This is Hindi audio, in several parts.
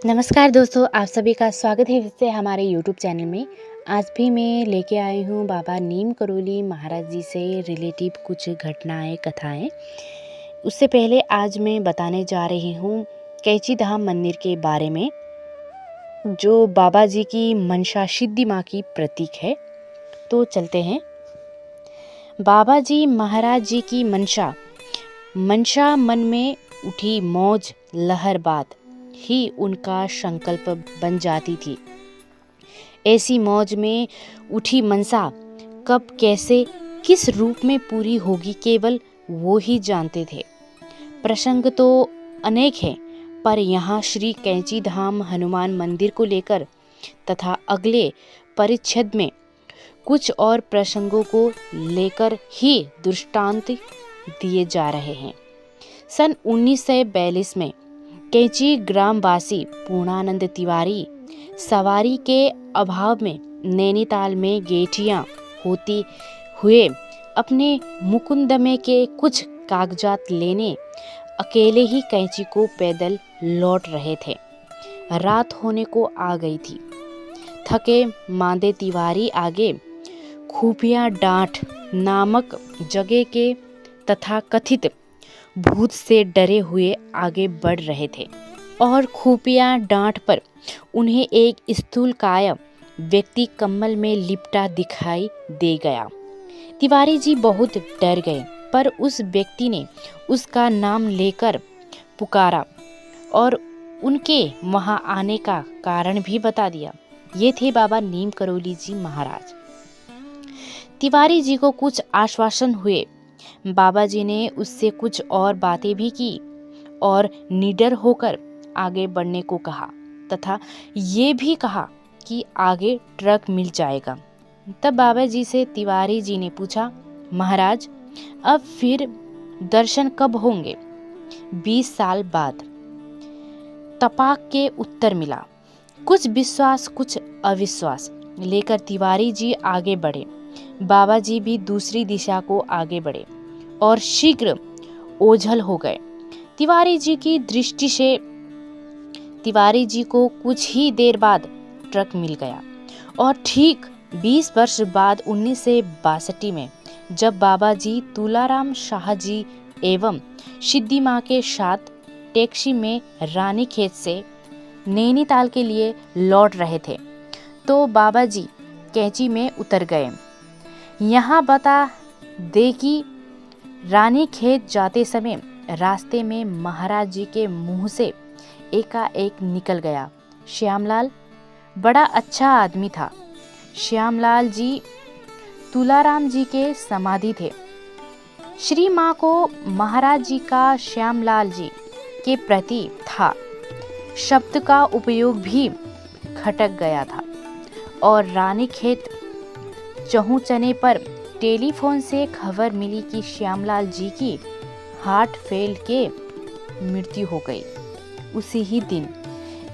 नमस्कार दोस्तों, आप सभी का स्वागत है फिर से हमारे YouTube चैनल में। आज भी मैं लेके आई हूँ बाबा नीम करोली महाराज जी से रिलेटिव कुछ घटनाएं, कथाएं। उससे पहले आज मैं बताने जा रही हूँ कैंची धाम मंदिर के बारे में, जो बाबा जी की मनसा सिद्धि माँ की प्रतीक है। तो चलते हैं। बाबा जी महाराज जी की मनसा मन में उठी मौज लहर बाद ही उनका संकल्प बन जाती थी। ऐसी मौज में उठी मनसा कब, कैसे, किस रूप में पूरी होगी, केवल वो ही जानते थे। प्रसंग तो अनेक हैं, पर यहाँ श्री कैंची धाम हनुमान मंदिर को लेकर तथा अगले परिच्छेद में कुछ और प्रसंगों को लेकर ही दृष्टांत दिए जा रहे हैं। सन 1942 में कैंची ग्रामवासी पूर्णानंद तिवारी सवारी के अभाव में नैनीताल में गेठियां होती हुए अपने मुकुंदमे के कुछ कागजात लेने अकेले ही कैंची को पैदल लौट रहे थे। रात होने को आ गई थी। थके मांदे तिवारी आगे खुफिया डांठ नामक जगह के तथा कथित भूत से डरे हुए आगे बढ़ रहे थे और खुफिया डांठ पर उन्हें एक स्थूलकाय व्यक्ति कम्बल में लिपटा दिखाई दे गया। तिवारी जी बहुत डर गए, पर उस व्यक्ति ने उसका नाम लेकर पुकारा और उनके वहां आने का कारण भी बता दिया। ये थे बाबा नीम करोली जी महाराज। तिवारी जी को कुछ आश्वासन हुए। बाबा जी ने उससे कुछ और बातें भी की और निडर होकर आगे बढ़ने को कहा तथा ये भी कहा कि आगे ट्रक मिल जाएगा। तब बाबा जी से तिवारी जी ने पूछा, महाराज अब फिर दर्शन कब होंगे? 20 साल बाद, तपाक के उत्तर मिला। कुछ विश्वास कुछ अविश्वास लेकर तिवारी जी आगे बढ़े। बाबा जी भी दूसरी दिशा को आगे बढ़े और शीघ्र ओझल हो गए। तिवारी जी की दृष्टि से तिवारी जी को कुछ ही देर बाद ट्रक मिल गया और ठीक 20 वर्ष बाद 1962 में जब बाबा जी तुलाराम शाह जी एवं सिद्धि माँ के साथ टैक्सी में रानीखेत से नैनीताल के लिए लौट रहे थे, तो बाबा जी कैंची में उतर गए। यहाँ बता दे कि रानीखेत जाते समय रास्ते में महाराज जी के मुंह से एकाएक निकल गया, श्यामलाल। बड़ा अच्छा आदमी था। श्यामलाल जी तुलाराम जी के समाधि थे। श्री माँ को महाराज जी का श्यामलाल जी के प्रति था शब्द का उपयोग भी खटक गया था और रानीखेत चहुचने पर टेलीफोन से खबर मिली कि श्यामलाल जी की हार्ट फेल के मृत्यु हो गई। उसी ही दिन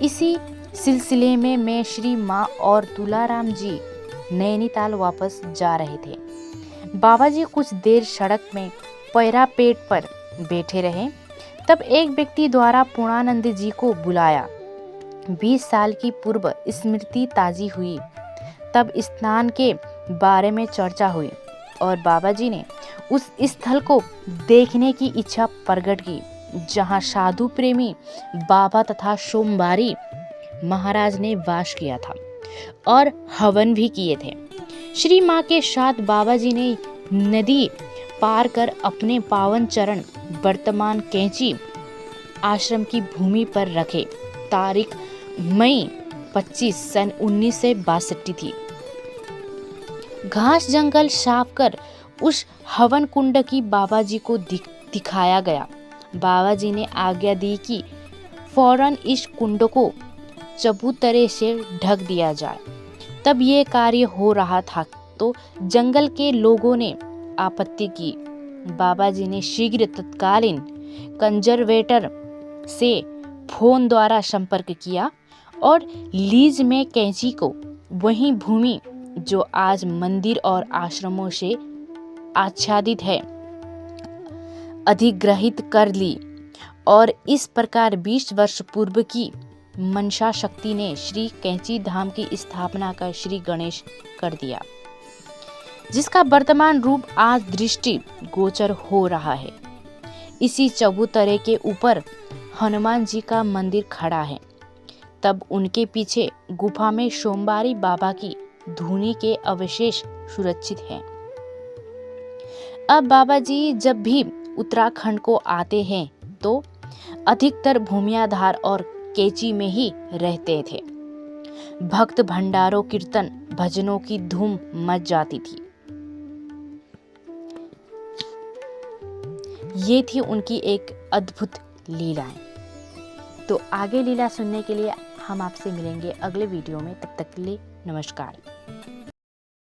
इसी सिलसिले में मैं श्री माँ और तुलाराम जी नैनीताल वापस जा रहे थे। बाबा जी कुछ देर सड़क में पैरा पेट पर बैठे रहे। तब एक व्यक्ति द्वारा पूर्णानंद जी को बुलाया। 20 साल की पूर्व स्मृति ताजी हुई। तब स्नान के बारे में चर्चा हुई और बाबा जी ने उस स्थल को देखने की इच्छा प्रकट की जहां साधु प्रेमी बाबा तथा सोमवारी महाराज ने वास किया था और हवन भी किए थे। श्री माँ के साथ बाबा जी ने नदी पार कर अपने पावन चरण वर्तमान कैंची आश्रम की भूमि पर रखे। तारीख मई 25 सन 1962 थी। घास जंगल साफ कर उस हवन कुंड की बाबा जी को दिखाया गया। बाबा जी ने आज्ञा दी कि फौरन इस कुंड को चबूतरे से ढक दिया जाए। तब ये कार्य हो रहा था तो जंगल के लोगों ने आपत्ति की। बाबा जी ने शीघ्र तत्कालीन कंजर्वेटर से फोन द्वारा संपर्क किया और लीज में कैंची को वही भूमि जो आज मंदिर और आश्रमों से आच्छादित है अधिग्रहित कर ली और इस प्रकार 20 वर्ष पूर्व की मनसा शक्ति ने श्री कैंची धाम की स्थापना कर श्री गणेश कर दिया, जिसका वर्तमान रूप आज दृष्टि गोचर हो रहा है। इसी चबूतरे के ऊपर हनुमान जी का मंदिर खड़ा है। तब उनके पीछे गुफा में सोमवारी बाबा की धूनी के अवशेष सुरक्षित हैं। अब बाबा जी जब भी उत्तराखंड को आते हैं तो अधिकतर भूमियाधार और कैची में ही रहते थे। भक्त भंडारों, कीर्तन, भजनों की धूम मच जाती थी। ये थी उनकी एक अद्भुत लीलाएं। तो आगे लीला सुनने के लिए हम आपसे मिलेंगे अगले वीडियो में। तब तक के लिए नमस्कार।